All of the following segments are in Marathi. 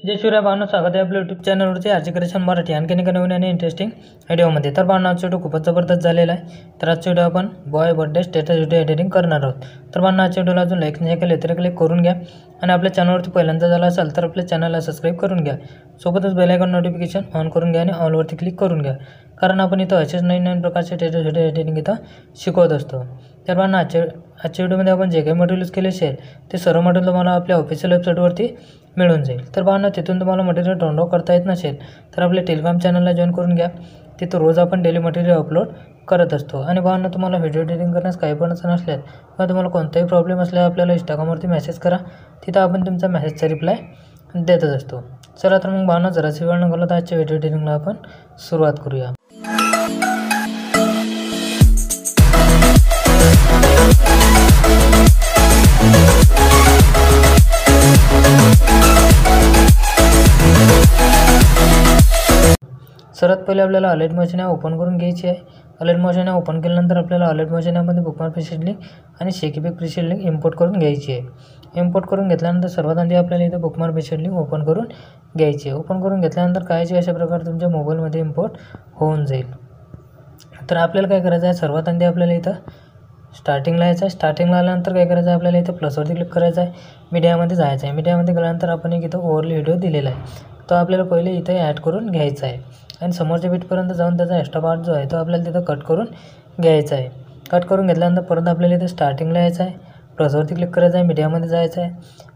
जय शिवराय भावना, स्वागत आहे आपल्या यूट्यूब चॅनलवरती आरजी क्रिएशन मराठी आणखीन एका नवीन आणि इंटरेस्टिंग व्हिडिओमध्ये। तर भावना आजचा व्हिडिओ खूपच जबरदस्त झालेला आहे। तर आजचा व्हिडिओ आपण boy birthday status video editing करणार आहोत। तर भावना आजच्या व्हिडिओला अजून लाईक नाही केले तर क्लिक करून घ्या आणि आपल्या चॅनलवरती पहिल्यांदा झाला असेल तर आपल्या चॅनलला सबस्क्राईब करून घ्या, सोबतच बेल आयकॉन नोटिफिकेशन ऑन करून घ्या आणि ऑलवरती क्लिक करून घ्या, कारण आपण इथं असेच नवीन प्रकारचे स्टेटस व्हिडिओ एडिटिंग इथं शिकवत असतो। तर भावना आजच्या व्हिडिओमध्ये आपण जे काही मटेरियल यूज केले असेल ते सर्व मटेरियल तुम्हाला आपल्या ऑफिशियल वेबसाईटवरती मिळून जाईल। तर भावना तिथून तुम्हाला मटेरियल डाउनलोड करता येत नसेल तर आपल्या टेलिग्राम चॅनलला जॉईन करून घ्या, तिथं रोज आपण डेली मटेरियल अपलोड करत असतो। आणि भावना तुम्हाला व्हिडिओ एडिटिंग करण्यास काही पण अडचण असल्यास किंवा तुम्हाला कोणताही प्रॉब्लेम असल्यास आपल्याला इंस्टाग्रामवरती मेसेज करा, तिथं आपण तुमचा मेसेजचा रिप्लाय देतच असतो। चला तर मग भावना जराशी वेळ न घालवता आजच्या व्हिडिओ एडिटिंगला आपण सुरुवात करूया। सर्वात पहिले आपल्याला अलाइट मोशन ॲप ओपन करून घ्यायची आहे। अलाइट मोशन ॲप ओपन केल्यानंतर आपल्याला अलाइट मोशन ॲपमध्ये बुकमार्क प्रीसेट लिंक आणि शेकीबेक प्रीसेट लिंक इम्पोर्ट करून घ्यायची आहे। इम्पोर्ट करून घेतल्यानंतर सर्वात आधी आपल्याला इथे बुकमार्क प्रीसेट लिंक ओपन करून घ्यायची आहे। ओपन करून घेतल्यानंतर कायची अशा प्रकारे तुमच्या मोबाईलमध्ये इम्पोर्ट होऊन जाईल। तर आपल्याला काय करायचं आहे, सर्वात आधी आपल्याला इथं स्टार्टिंगला यायचं आहे। स्टार्टिंगला आल्यानंतर काय करायचं आहे, आपल्याला इथं प्लसवरती क्लिक करायचं आहे, मीडियामध्ये जायचं आहे। मीडियामध्ये गेल्यानंतर आपण एक इथं ओव्हरले व्हिडिओ दिलेला आहे, तो आपल्याला पहिले इथे ॲड करून घ्यायचा आहे आणि समोरच्या बीटपर्यंत जाऊन त्याचा एक्स्ट्रा पार्ट जो आहे तो आपल्याला तिथं कट करून घ्यायचा आहे। कट करून घेतल्यानंतर परत आपल्याला इथे स्टार्टिंगला यायचं आहे, प्लसवरती क्लिक करायचं आहे, मीडियामध्ये जायचं आहे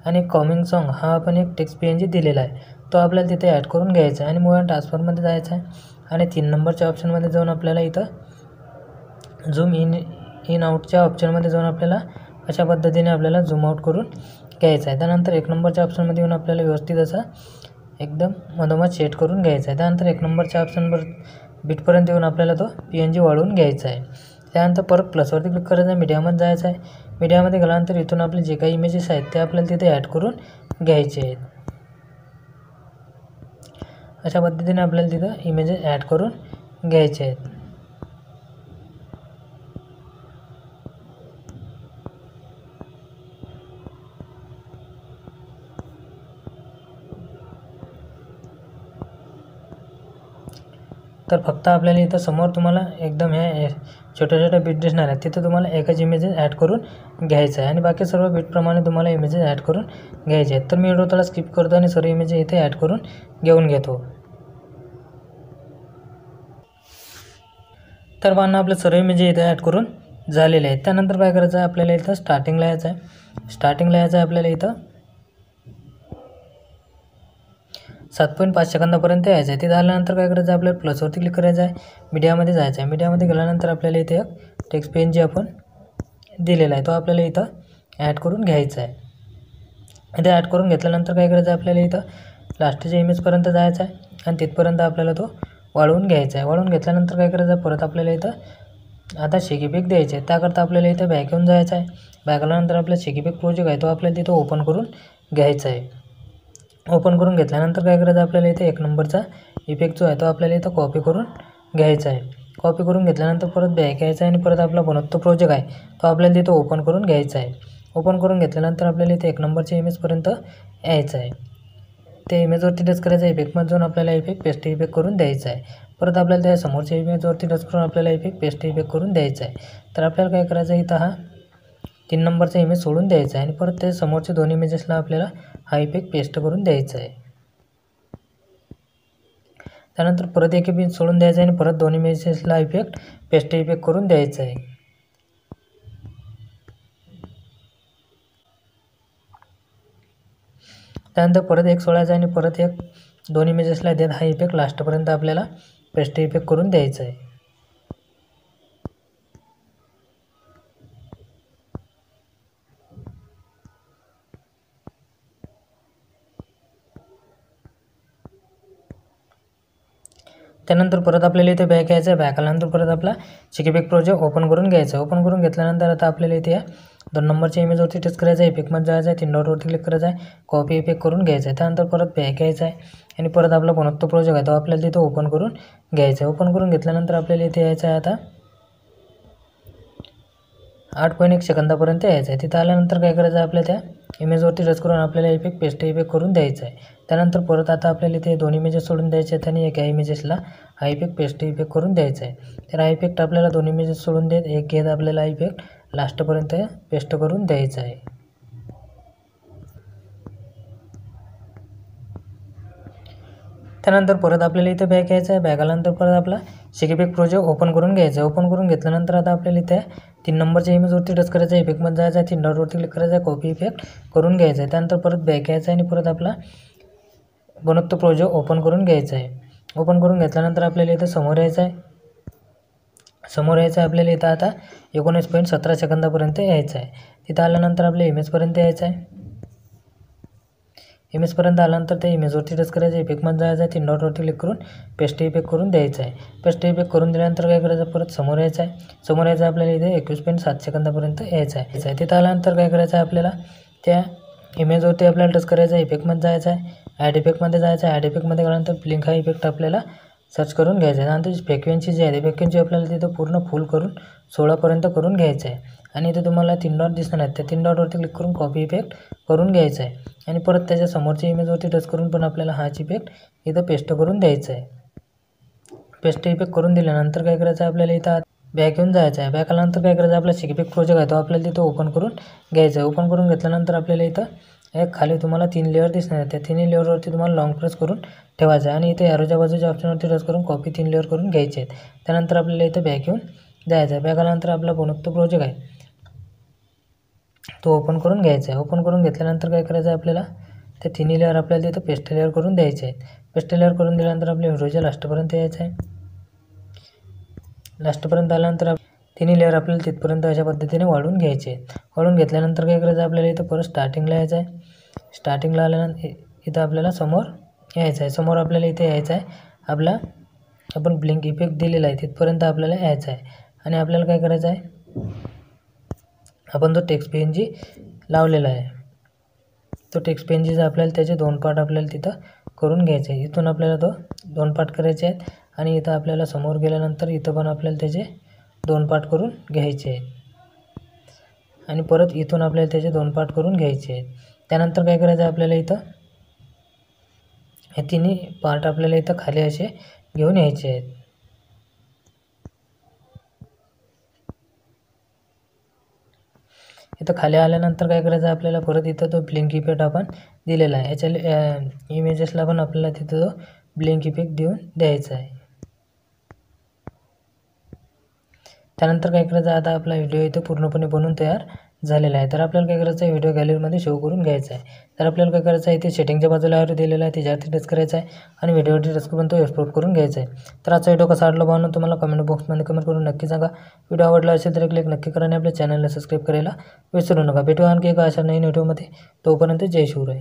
आणि कॉमिंग सॉन्ग हा आपण एक टेक्स्ट PNG दिलेला आहे, तो आपल्याला तिथे ॲड करून घ्यायचा आहे आणि मूव अँड ट्रान्सफरमध्ये जायचं आहे आणि 3 नंबरच्या ऑप्शनमध्ये जाऊन आपल्याला इथं झूम इन आउटच्या ऑप्शनमध्ये जाऊन आपल्याला अशा पद्धतीने आपल्याला झूम आउट करून घ्यायचं आहे। त्यानंतर 1 नंबरच्या ऑप्शनमध्ये येऊन आपल्याला व्यवस्थित असा एकदम मधोमध सेट करून घ्यायचा आहे। त्यानंतर 1 नंबरच्या ऑप्शनवर बीटपर्यंत येऊन आपल्याला तो PNG वाढवून घ्यायचा आहे। त्यानंतर परत प्लसवरती क्लिक करायचं आहे, मीडियामध्ये जायचं आहे। मीडियामध्ये गेल्यानंतर इथून आपले जे काही इमेजेस आहेत ते आपल्याला तिथे ॲड करून घ्यायचे आहेत। अशा पद्धतीने आपल्याला तिथं इमेजेस ॲड करून घ्यायचे आहेत। तर फक्त आपल्याला इथं समोर तुम्हाला एकदम ह्या छोट्या छोट्या बीट दिसणार आहेत, तिथं तुम्हाला एकच इमेजेस ॲड करून घ्यायचं आहे आणि बाकी सर्व बीटप्रमाणे तुम्हाला इमेजेस ॲड करून घ्यायचे आहेत। तर मी व्हिडिओ थोडा स्किप करतो आणि सर्व इमेजेस इथे ॲड करून घेऊन घेतो। तर भावना आपले सर्व इमेजेस इथे ॲड करून झालेले आहेत। त्यानंतर काय करायचं आहे, आपल्याला इथं स्टार्टिंगला यायचं आहे। स्टार्टिंगला यायचं आहे आपल्याला इथं 7.5 सेकंदापर्यंत यायचं आहे। ते झाल्यानंतर काय करायचं आहे, आपल्याला प्लसवरती क्लिक करायचं आहे, मीडियामध्ये जायचं आहे। मीडियामध्ये गेल्यानंतर आपल्याला इथे एक टेक्स्ट PNG आपण दिलेला आहे, तो आपल्याला इथं ॲड करून घ्यायचा आहे। इथे ॲड करून घेतल्यानंतर काय करायचं आहे, आपल्याला इथं लास्टच्या इमेजपर्यंत जायचं आहे आणि तिथपर्यंत आपल्याला तो वाढवून घ्यायचा आहे। वाढवून घेतल्यानंतर काय करायचं आहे, परत आपल्याला इथं आता शेकीबेक द्यायचे आहे। त्याकरता आपल्याला इथं बॅक येऊन जायचं आहे। बॅक आल्यानंतर आपला शेकीबेक प्रोजेक्ट आहे तो आपल्याला तिथं ओपन करून घ्यायचा आहे। ओपन करून घेतल्यानंतर काय करायचं, आपल्याला इथे 1 नंबरचा इफेक्ट जो आहे तो आपल्याला इथं कॉपी करून घ्यायचा आहे। कॉपी करून घेतल्यानंतर परत बॅक यायचं आहे आणि परत आपला बनवतो प्रोजेक्ट आहे तो आपल्याला तिथं ओपन करून घ्यायचा आहे। ओपन करून घेतल्यानंतर आपल्याला इथे 1 नंबरच्या इमेजपर्यंत यायचं आहे। ते इमेजवरती टच करायचं आहे, इफेक्टमध्ये जाऊन आपल्याला इफेक्ट पेस्ट इफेक्ट करून द्यायचा आहे। परत आपल्याला त्या समोरच्या इमेजवरती टच करून आपल्याला इफेक्ट पेस्ट इफेक्ट करून द्यायचा आहे। तर आपल्याला काय करायचं आहे, इथं हा 3 नंबरचा इमेज सोडून द्यायचा आहे आणि परत त्या समोरच्या 2 इमेजेसला आपल्याला हा इफेक्ट पेस्ट करून द्यायचा आहे। त्यानंतर परत एक इमेज सोडून द्यायचा आहे आणि परत 2 इमेजेसला इफेक्ट पेस्ट इफेक्ट करून द्यायचा आहे। त्यानंतर परत एक सोडायचा आहे आणि परत एक 2 इमेजेसला देत हा इफेक्ट लास्टपर्यंत आपल्याला पेस्ट इफेक्ट करून द्यायचा आहे। त्यानंतर परत आपल्याला इथे बॅक यायचं आहे। बॅक आल्यानंतर परत आपला शेकीबेक प्रोजेक्ट ओपन करून घ्यायचा आहे। ओपन करून घेतल्यानंतर आता आपल्याला इथे 2 नंबरच्या इमेजवरती टच करायचं आहे, इफेक्टमध्ये जायचं आहे, 3 डॉटवरती क्लिक करायचं आहे, कॉपी इफेक्ट करून घ्यायचं आहे। त्यानंतर परत बॅक यायचं आहे आणि परत आपला बनवतो प्रोजेक्ट आहे तो आपल्याला तिथं ओपन करून घ्यायचा आहे। ओपन करून घेतल्यानंतर आपल्याला इथे यायचं आहे आता 8.1 सेकंदापर्यंत यायचं आहे। तिथं आल्यानंतर काय करायचं आहे, आपल्या त्या इमेजवरती टच करून आपल्याला इफेक्ट पेस्ट इफेक्ट करून द्यायचा आहे. त्यानंतर परत आता आपल्याला इथे 2 इमेजेस सोडून द्यायचे आहेत आणि एका इमेजेसला हा इफेक्ट पेस्ट इफेक्ट करून द्यायचा आहे. तर हा इफेक्ट आपल्याला 2 इमेजेस सोडून देत एक घेत आपल्याला इफेक्ट लास्टपर्यंत पेस्ट करून द्यायचा आहे. त्यानंतर परत आपल्याला इथे बॅक यायचं आहे. बॅक आल्यानंतर परत आपला शेक इफेक्ट प्रोजेक्ट ओपन करून घ्यायचा आहे. ओपन करून घेतल्यानंतर आता आपल्याला इथे 3 नंबरच्या इमेजवरती टच करायचं आहे. इफेक्टमध्ये जायचं आहे. 3 डॉटवरती क्लिक करायचं आहे. कॉपी इफेक्ट करून घ्यायचा आहे. त्यानंतर परत बॅक यायचं आहे आणि परत आपला बनवतो प्रोजेक्ट ओपन करून घ्यायचा आहे. ओपन करून घेतल्यानंतर आपल्याला इथं समोर यायचं आहे. समोर यायचं आहे आपल्याला इथं आता 19.17 सेकंदापर्यंत यायचं आहे. तिथं आल्यानंतर आपल्या इमेजपर्यंत यायचं आहे. इमेजपर्यंत आल्यानंतर त्या इमेजवरती टच करायचं आहे. इफेक्टमध्ये जायचं आहे. 3 डॉटवरती क्लिक करून पेस्ट इफेक्ट करून द्यायचं आहे. पेस्ट इफेक्ट करून दिल्यानंतर काय करायचं परत समोर यायचं आहे. समोर यायचं आपल्याला इथे 21.7 सेकंदापर्यंत यायचं आहे. तिथं आल्यानंतर काय करायचं आहे आपल्याला त्या इमेजवरती आपल्याला टच करायचं आहे. इफेक्टमध्ये जायचं आहे. ॲड इफेक्टमध्ये जायचं आहे. ॲड इफेक्टमध्ये गेल्यानंतर ब्लिंक हा इफेक्ट आपल्याला सर्च करून घ्यायचा आहे. त्यानंतर फ्रिक्वेन्सी जी आहे ती फ्रिक्वेन्सी आपल्याला तिथं पूर्ण फुल करून 16पर्यंत करून घ्यायचं आहे. आणि इथे तुम्हाला 3 डॉट दिसणार आहेत. त्या 3 डॉटवरती क्लिक करून कॉपी इफेक्ट करून घ्यायचा आहे. आणि परत त्याच्या समोरच्या इमेजवरती टच करून पण आपल्याला हाच इफेक्ट इथं पेस्ट करून द्यायचा आहे. पेस्ट इफेक्ट करून दिल्यानंतर काय करायचं आहे आपल्याला इथं बॅक येऊन जायचं आहे. बॅक आल्यानंतर काय करायचं आपला शेक इफेक्ट प्रोजेक्ट आहे तो आपल्याला तिथं ओपन करून घ्यायचा आहे. ओपन करून घेतल्यानंतर आपल्याला इथं एक खाली तुम्हाला 3 लेअर दिसणार आहेत. त्या 3 लेअरवरती तुम्हाला लॉंग प्रेस करून ठेवायचं आहे. आणि इथे ॲरोच्या बाजूच्या ऑप्शनवरती टच करून कॉपी 3 लेअर करून घ्यायचे आहेत. त्यानंतर आपल्याला इथं बॅक येऊन जायचं आहे. बॅक आल्यानंतर आपला बनवतो प्रोजेक्ट आहे तो ओपन करून घ्यायचा आहे. ओपन करून घेतल्यानंतर काय करायचं आहे आपल्याला ते 3 लेअर आपल्याला तिथं पेस्ट लेअर करून द्यायचे आहेत. पेस्ट लेअर करून दिल्यानंतर आपल्या व्हिडिओच्या लास्टपर्यंत यायचं आहे. लास्टपर्यंत आल्यानंतर 3 लेअर आपल्याला तिथपर्यंत अशा पद्धतीने वाढवून घ्यायचे आहेत. वाढवून घेतल्यानंतर काय करायचं आपल्याला इथं परत स्टार्टिंगला यायचं आहे. स्टार्टिंगला आल्यानंतर इथं आपल्याला समोर यायचं आहे. समोर आपल्याला इथे यायचं आहे. आपला आपण ब्लिंक इफेक्ट दिलेला आहे तिथपर्यंत आपल्याला यायचं आहे. आणि आपल्याला काय करायचं आहे आपण जो टेक्स्ट PNG लावलेला आहे तो टेक्स्ट PNGचा आपल्याला त्याचे 2 पार्ट आपल्याला तिथं करून घ्यायचे आहे. इथून आपल्याला तो 2 पार्ट करायचे आहेत. आणि इथं आपल्याला समोर गेल्यानंतर इथं पण आपल्याला त्याचे 2 पार्ट करून घ्यायचे आहेत. आणि परत इथून आपल्याला त्याचे 2 पार्ट करून घ्यायचे आहेत. त्यानंतर काय करायचं आहे आपल्याला इथं हे 3 पार्ट आपल्याला इथं खाली असे घेऊन यायचे आहेत. इथं खाली आल्यानंतर काय करायचं आहे आपल्याला परत इथं तो ब्लिंक इफेक्ट आपण दिलेला आहे याच्या इमेजेसला पण आपल्याला तिथं तो ब्लिंक इफेक्ट देऊन द्यायचा आहे. त्यानंतर काय करायचं आता आपला व्हिडिओ इथं पूर्णपणे बनवून तयार झालेला आहे. तर आपल्याला काय करायचं आहे व्हिडिओ गॅलरीमध्ये शो करून घ्यायचा आहे. तर आपल्याला काय करायचं आहे इथे सेटिंगच्या बाजूला ॲरो दिलेला आहे त्याच्यावरती टच करायचा आहे आणि व्हिडिओवरती टच करून तो एक्सपोर्ट करून घ्यायचा आहे. तर आजचा व्हिडिओ कसा वाटला भावना तुम्हाला कमेंट बॉक्समध्ये कमेंट करून नक्की सांगा. व्हिडिओ आवडला असेल तर एक लाईक नक्की करा आणि आपल्या चॅनलला सबस्क्राईब करायला विसरू नका. भेटू आणखी एका अशा नवीन व्हिडिओमध्ये. तोपर्यंत जय शिवराय.